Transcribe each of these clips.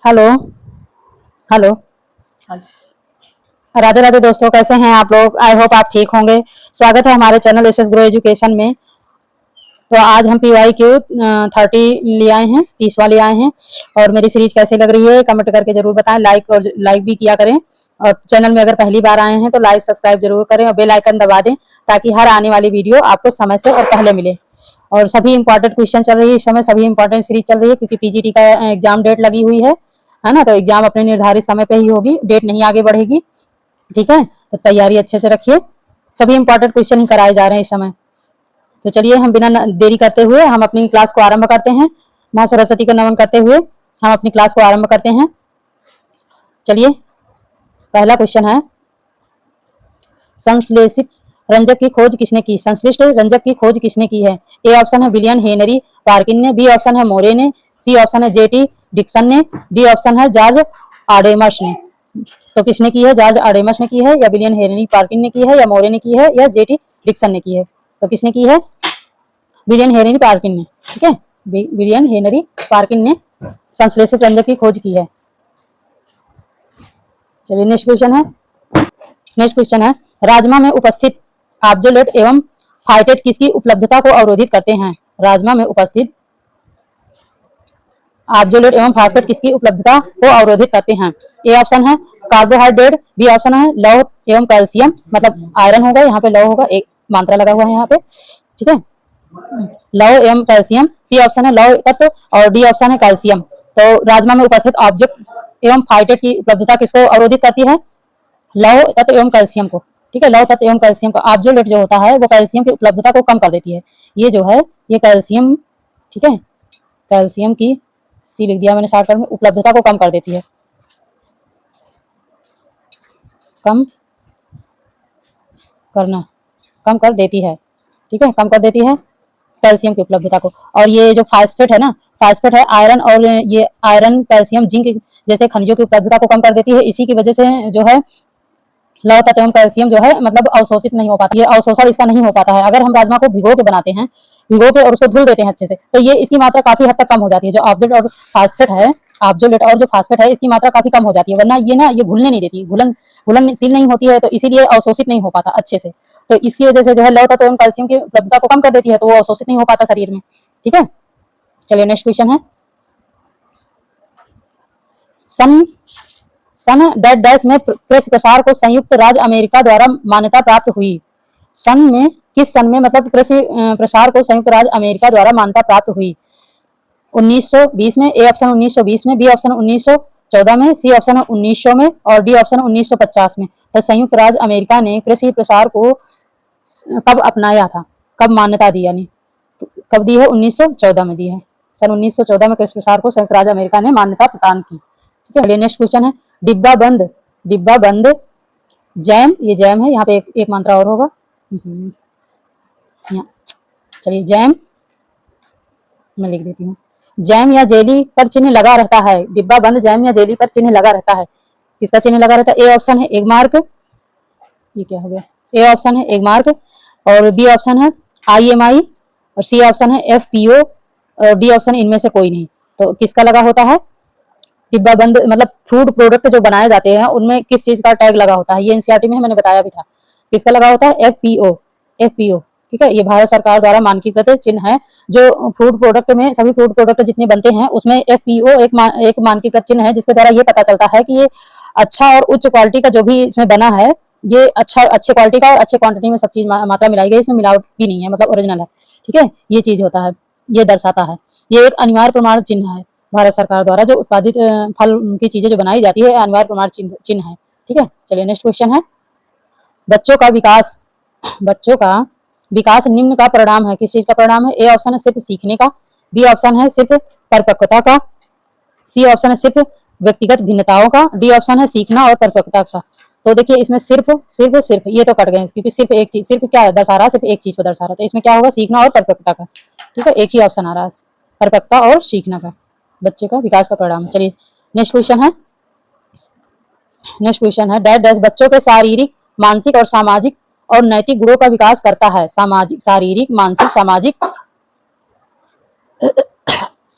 Hello. Hello. हाँ। राधे राधे दोस्तों, कैसे हैं आप लोग? आई होप आप ठीक होंगे। स्वागत है हमारे channel S S grow education में। तो आज हम PYQ 30 ले आए हैं, 30 ले आए हैं। और मेरी सीरीज कैसी लग रही है कमेंट करके जरूर बताएं। लाइक भी किया करें। और चैनल में अगर पहली बार आए हैं तो लाइक सब्सक्राइब जरूर करें और बेल आइकन दबा दें, ताकि हर आने वाली वीडियो आपको समय से और पहले मिले। और सभी इंपॉर्टेंट क्वेश्चन चल रही है इस समय, सभी इंपॉर्टेंट सीरीज चल रही है, क्योंकि PGT का एग्जाम डेट लगी हुई है ना। तो एग्जाम अपने निर्धारित समय पे ही होगी, डेट नहीं आगे बढ़ेगी। ठीक है, तो तैयारी अच्छे से रखिए। सभी इंपॉर्टेंट क्वेश्चन ही कराए जा रहे हैं इस समय। तो चलिए हम बिना देरी करते हुए हम अपनी क्लास को आरंभ करते हैं। माँ सरस्वती का नमन करते हुए हम अपनी क्लास को आरंभ करते हैं। चलिए, पहला क्वेश्चन है, संश्लेषित रंजक की खोज किसने की? संश्लिष्ट रंजक की खोज किसने की है? ए ऑप्शन है विलियम हेनरी पार्किन ने, बी ऑप्शन है मोरे ने, सी ऑप्शन है JT डिक्सन ने, डी ऑप्शन है जॉर्ज आर्डेमस ने। तो किसने की है? जॉर्ज आर्डेमस ने की है, या विलियम हेनरी पार्किन ने की है, या मोरे ने की है, या JT डिक्सन ने की है? तो किसने की है? विलियम हेनरी पार्किन ने। ठीक है, विलियम हेनरी पार्किन ने संश्लेषित रंजक की खोज की है। चलिए नेक्स्ट क्वेश्चन है, राजमा में उपस्थित ऑब्जोलेट एवं फाइटेट किसकी उपलब्धता को अवरोधित करते हैं? राजमा में उपस्थित ऑब्जोलेट एवं फास्फेट किसकी उपलब्धता को अवरोधित करते हैं? ए ऑप्शन है कार्बोहाइड्रेट, बी ऑप्शन है लौह एवं कैल्शियम, मतलब आयरन होगा, यहाँ पे लौह होगा, एक मात्रा लगा हुआ है यहाँ पे। ठीक है, लौह एवं कैल्शियम। सी ऑप्शन है लौह तत्व और डी ऑप्शन है कैल्शियम। तो राजमा में उपस्थित ऑब्जेक्ट एवं फाइटेट की उपलब्धता किसको अवरोधित करती है? लौह तत्व एवं कैल्शियम को। ठीक है, लौह तत्व एवं कैल्शियम का ऑब्जोलेट जो होता है वो कैल्शियम की उपलब्धता को कम कर देती है। ये जो है ये कैल्शियम, ठीक है, कैल्शियम की सी लिख दिया मैंने शॉर्टकट में, उपलब्धता को कम कर देती है, कम करना, कम कर देती है। ठीक है, कम कर देती है कैल्शियम की उपलब्धता को। और ये जो फास्फेट है ना, फास्फेट है आयरन, और ये आयरन कैल्शियम जिंक जैसे खनिजों की उपलब्धता को कम कर देती है। इसी की वजह से जो है लौह तत्व एवं कैल्शियम जो है मतलब अवशोषित नहीं हो पाता, ये अवशोषण इसका नहीं हो पाता है। अगर हम राजमा को भिगो के बनाते हैं, भिगो के और उसको धुल देते हैं अच्छे से, तो ये इसकी मात्रा काफी हद तक कम हो जाती है। जो ऑब्जोलेट और फास्फेट है, ऑब्जोलेट और जो फास्फेट है, इसकी मात्रा काफी कम हो जाती है। वरना ये ना ये घुलने नहीं देती, घुलनशील नहीं होती है, तो इसीलिए अवशोषित नहीं हो पाता अच्छे से। तो इसकी वजह से जो है लौह तत्व एवं कैल्शियम की उपलब्धता को कम कर देती है, तो वो अवशोषित नहीं हो पाता शरीर में। ठीक है, चलिए नेक्स्ट क्वेश्चन है, सन सन डैश डैश में कृषि प्रसार को संयुक्त राज्य अमेरिका द्वारा मान्यता प्राप्त हुई। सन में, किस सन में मतलब कृषि प्रसार को संयुक्त राज्य अमेरिका द्वारा मान्यता प्राप्त हुई? 1920 में, ए ऑप्शन 1920 में, बी ऑप्शन 1914 में, सी ऑप्शन 1900 में, और डी ऑप्शन 1950 में। तो संयुक्त राज्य अमेरिका ने कृषि प्रसार को कब अपनाया था, कब मान्यता दी, यानी तो कब दी है? 1914 में दी है। सन 1914 में कृषि प्रसार को संयुक्त राज्य अमेरिका ने मान्यता प्रदान की। ठीक है, नेक्स्ट क्वेश्चन है, डिब्बा बंद, डिब्बा बंद जैम, ये जैम है, यहाँ पे एक मात्रा और होगा। चलिए जैम मैं लिख देती हूँ, जैम या जेली पर चिन्ह लगा रहता है। डिब्बा बंद जैम या जेली पर चिन्ह लगा रहता है, किसका चिन्ह लगा रहता है? ए ऑप्शन है एक मार्क, ये क्या हो गया, ए ऑप्शन है एक मार्क, और बी ऑप्शन है IMI, और सी ऑप्शन है FPO, और डी ऑप्शन इनमें से कोई नहीं। तो किसका लगा होता है? डिब्बा बंद मतलब फूड प्रोडक्ट जो बनाए जाते हैं उनमें किस चीज का टैग लगा होता है? ये NCERT में है, मैंने बताया भी था। किसका लगा होता है? FPO, FPO। ठीक है, ये भारत सरकार द्वारा मानकीकृत चिन्ह है। जो फूड प्रोडक्ट में, सभी फूड प्रोडक्ट जितने बनते हैं उसमें FPO एक मानकीकृत चिन्ह है, जिसके द्वारा ये पता चलता है कि ये अच्छा और उच्च क्वालिटी का जो भी इसमें बना है, ये अच्छे क्वालिटी का और अच्छे क्वांटिटी में सब चीज मात्रा मिलाई गई, इसमें मिलावट भी नहीं है, मतलब ओरिजिनल है। ठीक है, ये चीज होता है, ये दर्शाता है। ये एक अनिवार्य प्रमाण चिन्ह है भारत सरकार द्वारा, जो उत्पादित फल की चीजें जो बनाई जाती है अनिवार्य प्रमाण चिन्ह है। ठीक है, चलिए नेक्स्ट क्वेश्चन है, बच्चों का विकास, बच्चों का विकास निम्न का परिणाम है, किस चीज का परिणाम है? ए ऑप्शन है सिर्फ सीखने का, बी ऑप्शन है सिर्फ परिपक्वता का, सी ऑप्शन है सिर्फ व्यक्तिगत भिन्नताओं का, डी ऑप्शन है सीखना और परिपक्वता का। तो देखिए इसमें सिर्फ सिर्फ सिर्फ ये तो कट गए, क्योंकि सिर्फ एक चीज, सिर्फ क्या दर्शा रहा है? सिर्फ एक चीज को दर्शा रहा है, तो इसमें क्या होगा? सीखना और परिपक्वता का। ठीक है, एक ही ऑप्शन आ रहा है, परिपक्वता और सीखना का, बच्चे का विकास का परिणाम। चलिए नेक्स्ट क्वेश्चन है, नेक्स्ट क्वेश्चन है, डैश डैश बच्चों के शारीरिक, मानसिक और सामाजिक और नैतिक गुणों का विकास करता है। सामाजिक, शारीरिक, मानसिक, सामाजिक,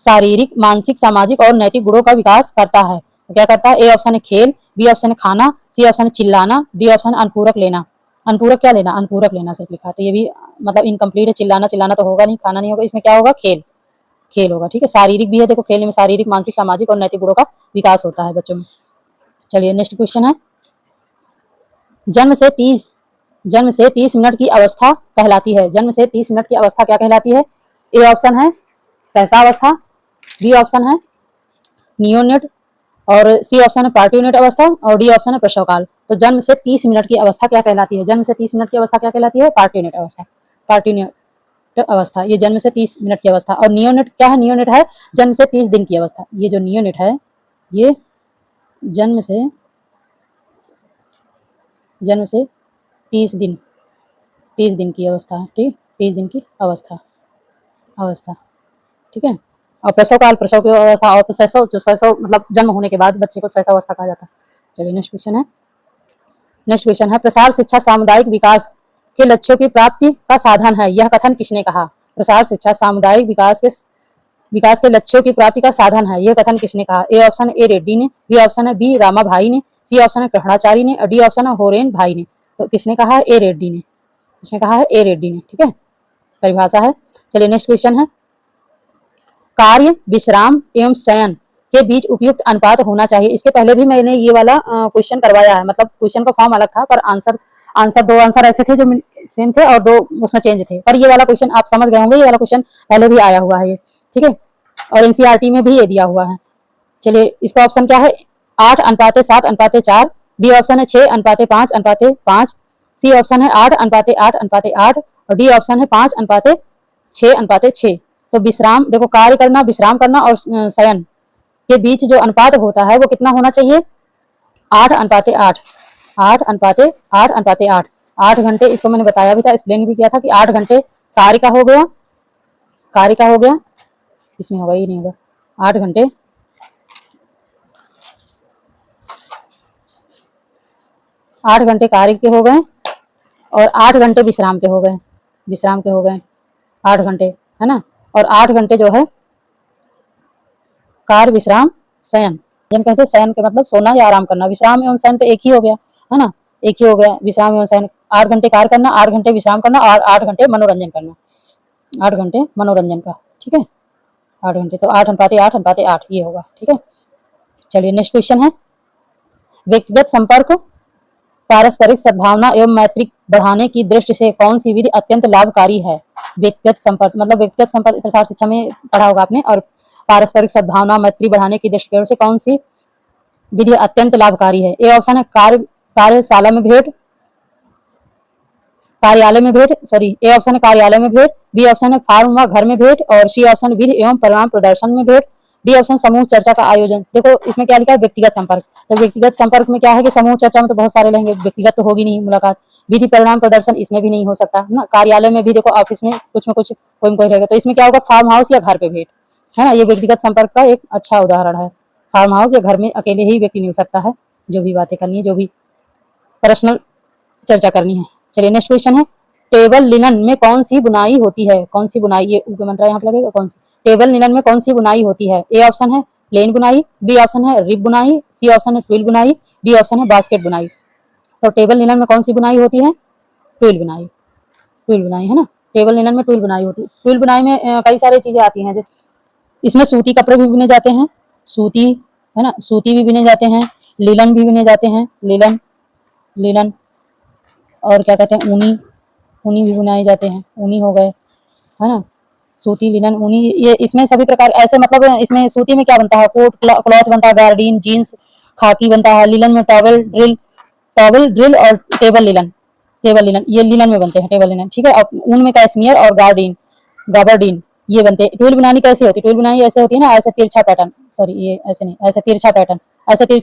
शारीरिक, मानसिक, सामाजिक और नैतिक गुणों का विकास करता है। तो क्या करता है? ए ऑप्शन है खेल, बी ऑप्शन है खाना, सी ऑप्शन है चिल्लाना, डी ऑप्शन है अनुपूरक लेना। अनुपूरक क्या लेना? अनुपूरक लेना सिर्फ लिखा, तो ये भी मतलब इनकम्प्लीट है। चिल्लाना, चिल्लाना तो होगा नहीं, खाना नहीं होगा, इसमें क्या होगा? खेल, खेल होगा। ठीक है, शारीरिक भी है, देखो खेलने में शारीरिक, मानसिक, सामाजिक और नैतिक गुणों का विकास होता है बच्चों में। चलिए नेक्स्ट क्वेश्चन है, जन्म से 30 मिनट की अवस्था कहलाती है। जन्म से 30 मिनट की अवस्था क्या कहलाती है? ए ऑप्शन है सहसावस्था, बी ऑप्शन है नियोनेट और सी ऑप्शन है पार्ट्यूनेट अवस्था और डी ऑप्शन है प्रसव काल। तो जन्म से 30 मिनट की अवस्था क्या कहलाती है? जन्म से 30 मिनट की अवस्था क्या कहलाती है? पार्ट्यूनेट अवस्था। पार्ट्यूनेट अवस्था, ये जन्म से 30 मिनट की अवस्था। और नियोनेट क्या है? नियोनेट है जन्म से 30 दिन की अवस्था। ये जो नियोनेट है ये जन्म से 30 दिन, 30 दिन की अवस्था है। ठीक, 30 दिन की अवस्था। ठीक है, और प्रसव काल, प्रसव की अवस्था, और शैशव, जो शैशव मतलब जन्म होने के बाद बच्चे को शैशवावस्था कहा जाता है। चलिए नेक्स्ट क्वेश्चन है, प्रसार शिक्षा सामुदायिक विकास के लक्ष्यों की प्राप्ति का साधन है, यह कथन किसने कहा? प्रसार शिक्षा सामुदायिक विकास के लक्ष्यों की प्राप्ति का साधन है, यह कथन किसने कहा? ए ऑप्शन ए रेड्डी ने, बी ऑप्शन है बी रामा भाई ने, सी ऑप्शन है कृष्णाचारी ने और डी ऑप्शन है होरेन भाई ने। तो किसने कहा? ए रेड्डी ने। किसने कहा है? ए रेड्डी ने। ठीक है, परिभाषा है। चलिए नेक्स्ट क्वेश्चन है, कार्य, विश्राम एवं शयन के बीच उपयुक्त अनुपात होना चाहिए। इसके पहले भी मैंने ये वाला क्वेश्चन करवाया है, मतलब क्वेश्चन का फॉर्म अलग था पर आंसर दो आंसर ऐसे थे जो सेम थे और दो उसमें चेंज थे। पर ये वाला क्वेश्चन आप समझ गए होंगे, ये वाला क्वेश्चन पहले भी आया हुआ है ये। ठीक है, और एनसीईआरटी में भी ये दिया हुआ है। चलिए इसका ऑप्शन क्या है? 8:7:4, बी ऑप्शन है 6:5:5, सी ऑप्शन है 8:8:8 और डी ऑप्शन है 5:6:6। तो विश्राम, देखो कार्य करना, विश्राम करना और शयन के बीच जो अनुपात होता है वो कितना होना चाहिए? 8:8, 8:8:8, 8 घंटे। इसको मैंने बताया भी था, एक्सप्लेन भी किया था कि 8 घंटे कार्य का हो गया, इसमें होगा, ये नहीं होगा। 8 घंटे 8 घंटे कार्य के हो गए और 8 घंटे विश्राम के हो गए, 8 घंटे, है ना। और 8 घंटे जो है कार्य, विश्राम, शयन। जन कहते हैं शयन के मतलब सोना या आराम करना, विश्राम एवं शयन तो एक ही हो गया, है ना, एक ही हो गया। विश्राम एवं शयन 8 घंटे कार्य करना, 8 घंटे विश्राम करना और 8 घंटे मनोरंजन करना, 8 घंटे मनोरंजन का। ठीक है, 8 घंटे, तो 8:8:8 ये होगा। ठीक है, चलिए नेक्स्ट क्वेश्चन है, व्यक्तिगत संपर्क, पारस्परिक सद्भावना एवं मैत्री बढ़ाने की दृष्टि से कौन सी विधि अत्यंत लाभकारी है? व्यक्तिगत संपर्क मतलब व्यक्तिगत संपर्क प्रसार शिक्षा में पढ़ा होगा आपने। और पारस्परिक सद्भावना, मैत्री बढ़ाने की दृष्टि से कौन सी विधि अत्यंत लाभकारी है? ए ऑप्शन है कार्यालय में भेंट, ए ऑप्शन है कार्यालय में भेंट, बी ऑप्शन है फार्म व घर में भेंट और सी ऑप्शन विधि एवं परिणाम प्रदर्शन में भेंट, डी ऑप्शन समूह चर्चा का आयोजन। देखो इसमें क्या लिखा है? व्यक्तिगत संपर्क। तो व्यक्तिगत संपर्क में क्या है कि समूह चर्चा में तो बहुत सारे लेंगे, व्यक्तिगत तो होगी नहीं मुलाकात। विधि परिणाम प्रदर्शन इसमें भी नहीं हो सकता ना। कार्यालय में भी देखो, ऑफिस में कुछ कोई न कोई रहेगा, तो इसमें क्या होगा? फार्म हाउस या घर पे भेंट, है ना। ये व्यक्तिगत संपर्क का एक अच्छा उदाहरण है। फार्म हाउस या घर में अकेले ही व्यक्ति मिल सकता है, जो भी बातें करनी है, जो भी पर्सनल चर्चा करनी है। चलिए नेक्स्ट क्वेश्चन है, टेबल लिनन में कौन सी बुनाई होती है? कौन सी बुनाई, ये ऊपर मंत्रा यहाँ पे लगेगा, कौन सी? टेबल लिनन में कौन सी बुनाई होती है? ए ऑप्शन है प्लेन बुनाई, बी ऑप्शन है रिब बुनाई, सी ऑप्शन है ट्विल बुनाई, डी ऑप्शन है बास्केट बुनाई। तो टेबल लिनन में कौन सी बुनाई होती है? ट्विल बुनाई, ट्विल बुनाई, है ना। टेबल लिनन में ट्विल बुनाई होती है। ट्विल बुनाई में कई सारी चीजें आती हैं, जैसे इसमें सूती कपड़े भी बुने जाते हैं, सूती, है ना, सूती भी बुने जाते हैं, लिलन भी बुने जाते हैं, लिलन और क्या कहते हैं, ऊनी भी बुनाए जाते हैं, ऊनी हो गए, है ना, सूती, लिनन, ऊनी, ये इसमें सभी प्रकार ऐसे, मतलब इसमें सूती में क्या बनता है? कोट क्लॉथ बनता है, गार्डीन, जीन्स, खाकी बनता है। लिनन में टॉवल ड्रिल और टेबल लिनन ये लिनन में बनते हैं, टेबल लिनन। ठीक है, और ऊन में कैशमियर और गाबरडीन ये बनते हैं। ट्विल बुनाई कैसे होती है? ट्विल बुनाई ऐसे होती है ना, ऐसे तिरछा पैटर्न, सॉरी ये ऐसे नहीं, ऐसे तिरछा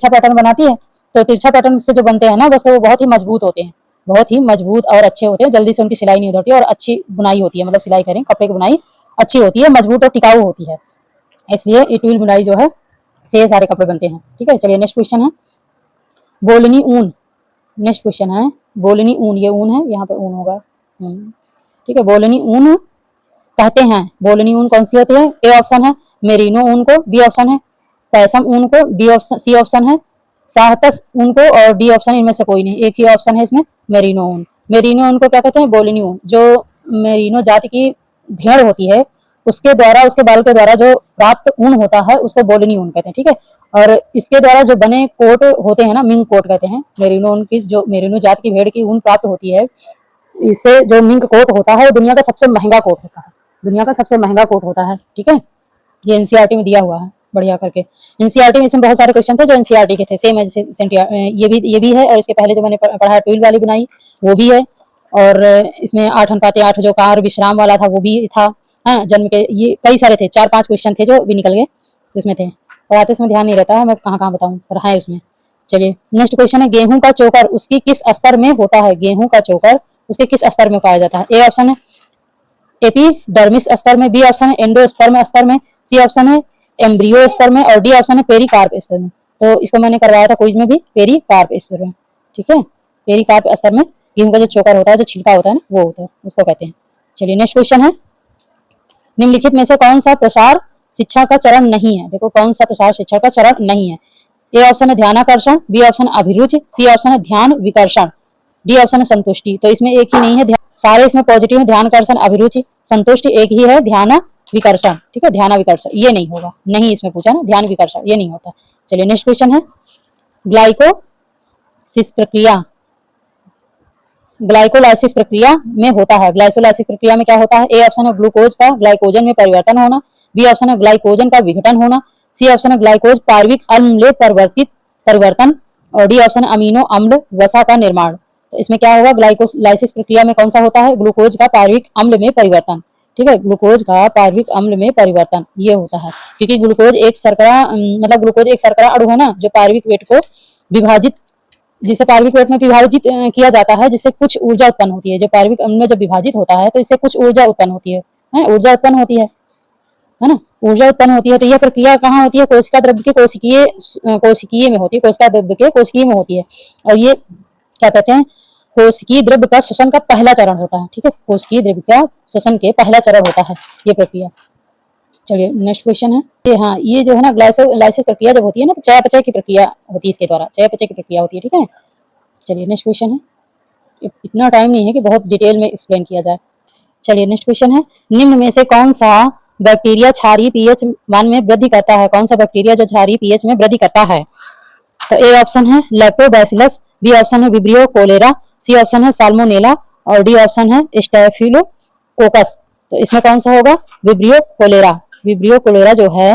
पैटर्न बनाती है। तो तिरछा पैटर्न से जो बनते हैं ना वैसे, वो बहुत ही मजबूत होते हैं, बहुत ही मजबूत और अच्छे होते हैं, जल्दी से उनकी सिलाई नहीं उधरती और अच्छी बुनाई होती है, मतलब सिलाई करें कपड़े की बुनाई अच्छी होती है, मजबूत और टिकाऊ होती है, इसलिए ये ट्विल बुनाई जो है से ये सारे कपड़े बनते हैं। ठीक है, चलिए नेक्स्ट क्वेश्चन है, बोलनी ऊन। नेक्स्ट क्वेश्चन है बोलनी ऊन, ये ऊन है, यहाँ पे ऊन होगा। ठीक है, बोलनी ऊन कहते हैं। बोलनी ऊन कौन सी होती है? ए ऑप्शन है मेरिनो ऊन को, बी ऑप्शन है पैसम ऊन को, डी ऑप्शन सी ऑप्शन है साहतस ऊन को, और डी ऑप्शन इनमें से कोई नहीं, एक ही ऑप्शन है इसमें मेरिनो ऊन। मेरिनो ऊन को क्या कहते हैं? बोलिनी ऊन। जो मेरिनो जाति की भेड़ होती है उसके द्वारा, उसके बाल के द्वारा जो प्राप्त ऊन होता है उसको बोलिनी ऊन कहते हैं, ठीक है। और इसके द्वारा जो बने कोट होते हैं ना, मिंक कोट कहते हैं। मेरिनो ऊन की, जो मेरिनो जात की भेड़ की ऊन प्राप्त होती है, इससे जो मिंक कोट होता है वो दुनिया का सबसे महंगा कोट होता है, दुनिया का सबसे महंगा कोट होता है, ठीक है। ये एनसीईआरटी में दिया हुआ है बढ़िया करके। एनसीईआरटी में इसमें बहुत सारे क्वेश्चन थे जो एनसीईआरटी के थे, सेम ये भी है। और इसके पहले जो मैंने पढ़ा 12 वाली बनाई वो भी है। और इसमें 8:8 जो कार विश्राम वाला था वो भी था, हाँ जन्म के, ये कई सारे थे, 4-5 क्वेश्चन थे जो भी निकल गए इसमें थे। पढ़ाते इसमें ध्यान नहीं रहता है, मैं कहाँ कहाँ बताऊँ, पर है उसमें। चलिए नेक्स्ट क्वेश्चन है, गेहूं का चोकर उसकी किस स्तर में होता है? गेहूं का चोकर उसके किस स्तर में पाया जाता है? ए ऑप्शन है एपिडर्मिस स्तर में, बी ऑप्शन है एंडोस्पर्म स्तर में, सी ऑप्शन है एम्ब्रियो स्तर में, और डी ऑप्शन है पेरिकार्प स्तर में। तो इसको मैंने करवाया था क्विज में भी, पेरिकार्प स्तर में, ठीक है। पेरिकार्प स्तर में गेहूं का जो चोकर होता है, जो छिलका होता है ना, वो होता है, उसको कहते हैं। चलिए नेक्स्ट क्वेश्चन है, निम्नलिखित में से कौन सा प्रसार शिक्षा का चरण नहीं है? देखो कौन सा प्रसार शिक्षा का चरण नहीं है। ए ऑप्शन है ध्यानाकर्षण, बी ऑप्शन है अभिरुचि, सी ऑप्शन है ध्यान विकर्षण, डी ऑप्शन है संतुष्टि। तो इसमें एक ही नहीं है, सारे इसमें पॉजिटिव है, ध्यानाकर्षण अभिरुचि संतुष्टि, एक ही है ध्यान विकर्षण, ठीक है। ध्यान विकर्षण ये नहीं होगा, नहीं इसमें पूछा ना, ध्यान विकर्षण ये नहीं होता। चलिए नेक्स्ट क्वेश्चन है, ग्लाइकोसिस प्रक्रिया ग्लाइकोलाइसिस प्रक्रिया में होता है। ग्लाइकोलाइसिस प्रक्रिया में क्या होता है? ए ऑप्शन है ग्लूकोज का ग्लाइकोजन में परिवर्तन होना, बी ऑप्शन है ग्लाइकोजन का विघटन होना, सी ऑप्शन है ग्लाइकोज पार्विक अम्ल में परिवर्तन, और डी ऑप्शन है अमीनो अम्ल वसा का निर्माण। तो इसमें क्या होगा? ग्लाइकोलाइसिस प्रक्रिया में कौन सा होता है? ग्लूकोज का पार्विक अम्ल में परिवर्तन, ठीक है। ग्लूकोज का पार्विक अम्ल में परिवर्तन ये होता है, क्योंकि ग्लूकोज एक शर्करा मतलब ग्लूकोज एक शर्करा अणु है ना, जो पार्विक वेट को विभाजित, जिसे पार्विक वेट में विभाजित किया जाता है, जिससे कुछ ऊर्जा उत्पन्न होती है। जो पार्विक अम्ल में जब विभाजित होता है तो इससे कुछ ऊर्जा उत्पन्न होती है, ऊर्जा उत्पन्न होती है ना, ऊर्जा उत्पन्न होती है। तो यह प्रक्रिया कहाँ होती है? कोशिका द्रव्य के कोशिकीय में होती है, कोशिका द्रव्य के कोशिकीय में होती है। और ये क्या कहते हैं? कोशिकीय द्रव्य का श्वसन का पहला चरण होता है, ठीक है। कोशिकीय द्रव्य का श्वसन के पहला चरण होता है ये प्रक्रिया। चलिए नेक्स्ट क्वेश्चन है, हाँ ये जो है ना ग्लाइकोलाइसिस प्रक्रिया जब होती है ना, तो चयापचय की प्रक्रिया होती है, इसके द्वारा चयापचय की प्रक्रिया होती है, ठीक है। चलिए नेक्स्ट क्वेश्चन है, इतना टाइम नहीं है कि बहुत डिटेल में एक्सप्लेन किया जाए। चलिए नेक्स्ट क्वेश्चन है, निम्न में से कौन सा बैक्टीरिया क्षारीय पीएच मान में वृद्धि करता है? कौन सा बैक्टीरिया जो क्षारीय पीएच में वृद्धि करता है? तो ए ऑप्शन है लैक्टोबैसिलस, बी ऑप्शन है विब्रियो कोलेरा, सी ऑप्शन है साल्मोनेला, और डी ऑप्शन है स्टेफिलोकोकस। तो इसमें कौन सा होगा? Vibrio cholera. विब्रियो कोलेरा जो है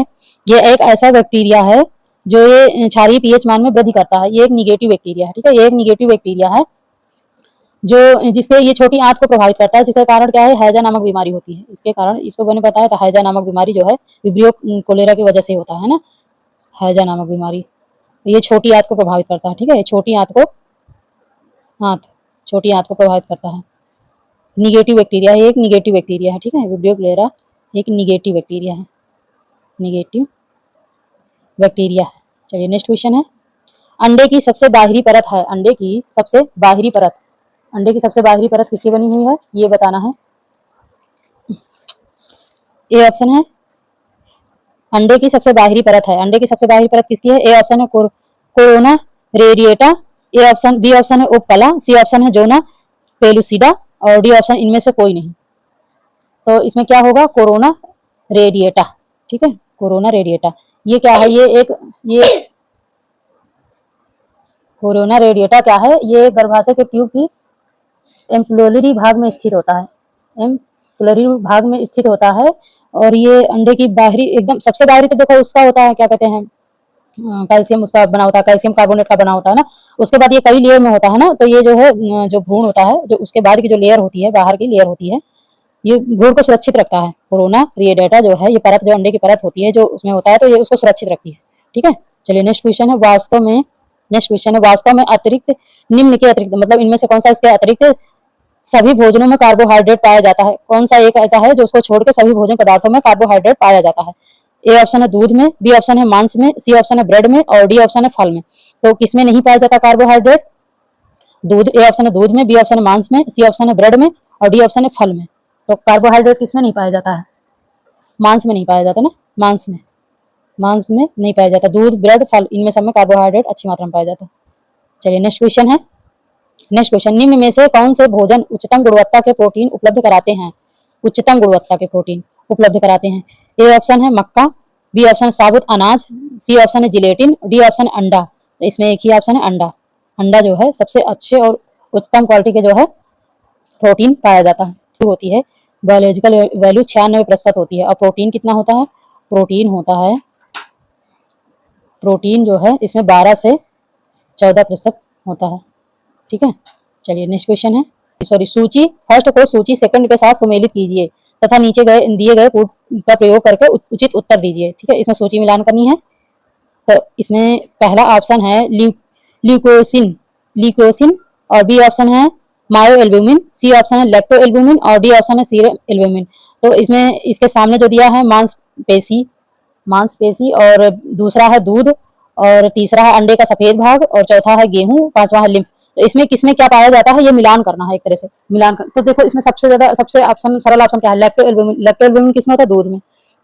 ये एक ऐसा बैक्टीरिया है जो ये क्षारीय पीएच मान में वृद्धि करता है। ये एक निगेटिव बैक्टीरिया है, ठीक है। ये एक निगेटिव बैक्टीरिया है जो जिसके ये छोटी आंत को प्रभावित करता है, जिसके कारण क्या है? हैजा नामक बीमारी होती है। इसके कारण इसको मैंने बताया था, हैजा नामक बीमारी जो है विब्रियो कोलेरा की वजह से होता है ना, हैजा नामक बीमारी। ये छोटी आंत को प्रभावित करता है, ठीक है। छोटी आंत को छोटी आंत को प्रभावित करता है। निगेटिव बैक्टीरिया है, एक निगेटिव बैक्टीरिया है, ठीक है। विब्रियो कोलेरा एक निगेटिव बैक्टीरिया है, निगेटिव बैक्टीरिया है। चलिए नेक्स्ट क्वेश्चन है, अंडे की सबसे बाहरी परत है, अंडे की सबसे बाहरी परत, अंडे की सबसे बाहरी परत किसकी बनी हुई है ये बताना है। ए ऑप्शन है अंडे की सबसे बाहरी परत है, अंडे की सबसे बाहरी परत किसकी है? ए ऑप्शन है corona radiata, A option B option है उपकला, सी ऑप्शन है जोना पेलुसिडा, और डी ऑप्शन इनमें से कोई नहीं। तो इसमें क्या होगा? कोरोना रेडिएटा, ठीक है। कोरोना रेडिएटा ये क्या है? ये कोरोना रेडिएटा क्या है? ये गर्भाशय के ट्यूब की एम्पुलरी भाग में स्थित होता है, एम्पुलरी भाग में स्थित होता है। और ये अंडे की बाहरी एकदम सबसे बाहरी तो देखो उसका होता है, क्या कहते हैं, कैल्शियम उसका बना होता है, कैल्शियम कार्बोनेट का बना होता है ना। उसके बाद ये कई लेयर में होता है ना, तो ये जो है जो भ्रूण होता है, जो उसके बाद की जो लेयर होती है, बाहर की लेयर होती है, ये भ्रूण को सुरक्षित रखता है। कोरोना रेडिएटा जो है ये परत, जो अंडे की परत होती है जो उसमें होता है, तो ये उसको सुरक्षित रखती है, ठीक है। चलिए नेक्स्ट क्वेश्चन है, वास्तव में अतिरिक्त निम्न के अतिरिक्त, मतलब इनमें से कौन सा इसके अतिरिक्त सभी भोजनों में कार्बोहाइड्रेट पाया जाता है? कौन सा एक ऐसा है जो उसको छोड़कर सभी भोजन पदार्थों में कार्बोहाइड्रेट पाया जाता है? ए ऑप्शन है दूध में, बी ऑप्शन है मांस में, सी ऑप्शन है ब्रेड में, और डी ऑप्शन है फल में। तो किसमें नहीं पाया जाता कार्बोहाइड्रेट? दूध, ए ऑप्शन है दूध में, बी ऑप्शन है मांस में, सी ऑप्शन है ब्रेड में, और डी ऑप्शन है फल में। तो कार्बोहाइड्रेट किसमें नहीं पाया जाता है? मांस में नहीं पाया जाता ना, मांस में नहीं पाया जाता। दूध, ब्रेड, फल, इनमें सब में कार्बोहाइड्रेट अच्छी मात्रा में पाया जाता है। चलिए नेक्स्ट क्वेश्चन है। नेक्स्ट क्वेश्चन, निम्न में से कौन से भोजन उच्चतम गुणवत्ता के प्रोटीन उपलब्ध कराते हैं? उच्चतम गुणवत्ता के प्रोटीन उपलब्ध कराते हैं। ए ऑप्शन है मक्का, बी ऑप्शन साबुत अनाज, सी ऑप्शन है जिलेटिन, डी ऑप्शन है अंडा। तो इसमें एक ही ऑप्शन है अंडा। अंडा जो है सबसे अच्छे और उच्चतम क्वालिटी के जो है प्रोटीन पाया जाता है, होती है। बायोलॉजिकल वैल्यू 96% होती है। और प्रोटीन कितना होता है? प्रोटीन जो है इसमें 12 से 14% होता है। ठीक है। चलिए नेक्स्ट क्वेश्चन है, सॉरी, सूची फर्स्ट को सूची सेकंड के साथ सुमेलित कीजिए तथा नीचे दिए गए कोड का प्रयोग करके उचित उत्तर दीजिए। ठीक है, इसमें सूची मिलान करनी है। तो इसमें पहला ऑप्शन है ल्यूकोसिन और बी ऑप्शन है मायोएल्ब्यूमिन, सी ऑप्शन है लैक्टोएल्ब्यूमिन और डी ऑप्शन है सीरम एल्ब्यूमिन। तो इसमें इसके सामने जो दिया है मांसपेशी और दूसरा है दूध और तीसरा है अंडे का सफेद भाग और चौथा है गेहूं, पांचवा है लिम्फ। तो इसमें किसमें क्या पाया जाता है, ये मिलान करना है एक तरह से। तो देखो इसमें सबसे ऑप्शन सरल ऑप्शन क्या है? लैक्टोएल्ब्यूमिन। लैक्टोएल्ब्यूमिन किसमें होता है? दूध में।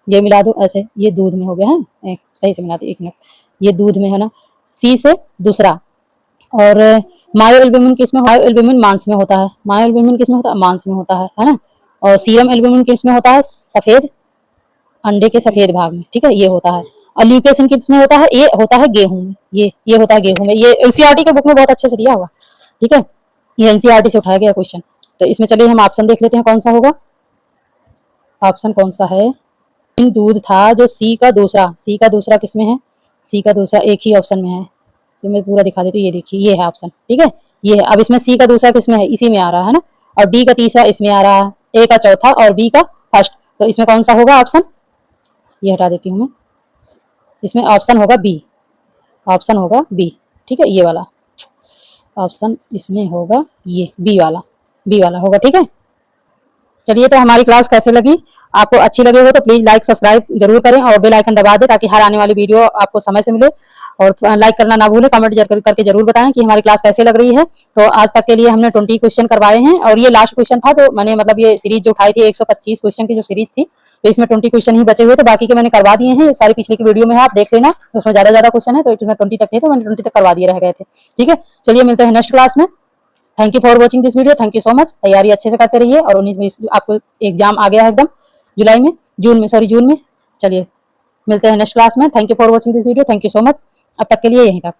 ये मिला दो ऐसे, ये दूध में हो गया है, सही से मिला दो, एक मिनट, ये दूध में है ना। सी से दूसरा। और मायोएल्ब्यूमिन किसमें? मायोएल्ब्यूमिन मांस में होता है। मायोएल्ब्यूमिन किसमें होता है? मांस में होता है ना। और सीरम एल्ब्यूमिन किसमें होता है? सफेद, अंडे के सफेद भाग में। ठीक है, ये होता है। और ल्यूकेसिन किसमें होता है? ये होता है गेहूं में। ये होता है गेहूं में। ये एनसीईआरटी के बुक में बहुत अच्छे से दिया हुआ। ठीक है, ये एनसीईआरटी से उठाया गया क्वेश्चन। तो इसमें चलिए हम ऑप्शन देख लेते हैं कौन सा होगा। ऑप्शन कौन सा है? दूध था जो सी का दूसरा किसमें है? सी का दूसरा एक ही ऑप्शन में है। तो मैं पूरा दिखा देती हूँ, ये देखिए, ये है ऑप्शन। ठीक है, ये है। अब इसमें सी का दूसरा किसमें है? इसी में आ रहा है ना। और डी का तीसरा इसमें आ रहा है, ए का चौथा और बी का फर्स्ट। तो इसमें कौन सा होगा ऑप्शन? ये हटा देती हूँ मैं। इसमें ऑप्शन होगा बी। ऑप्शन होगा बी। ठीक है, ये वाला ऑप्शन इसमें होगा, ये बी वाला होगा। ठीक है। चलिए, तो हमारी क्लास कैसे लगी? आपको अच्छी लगे हो तो प्लीज लाइक सब्सक्राइब जरूर करें और बेल आइकन दबा दें ताकि हर आने वाली वीडियो आपको समय से मिले। और लाइक करना ना भूलें, कमेंट करके जरूर बताएं कि हमारी क्लास कैसे लग रही है। तो आज तक के लिए हमने 20 क्वेश्चन करवाए हैं और ये लास्ट क्वेश्चन था जो मैंने, मतलब ये सीरीज जो उठाई थी 125 क्वेश्चन की जो सीरीज थी, तो इसमें 20 क्वेश्चन ही बचे हुए थे, बाकी के मैंने करवा दिए हैं। सारी पिछली की वीडियो में है, आप देख लेना। तो उसमें ज्यादा क्वेश्चन है, तो इसमें 20 तक थे तो मैंने 20 तक करवा दिए रह गए थे। ठीक है, चलिए मिलते हैं नेक्स्ट क्लास में। Thank you for watching this video. Thank you so much. तैयारी अच्छे से करते रहिए। और 19 में आपको एग्जाम आ गया है एकदम, जून में। चलिए मिलते हैं नेक्स्ट क्लास में। Thank you for watching this video. Thank you so much. अब तक के लिए यहीं तक।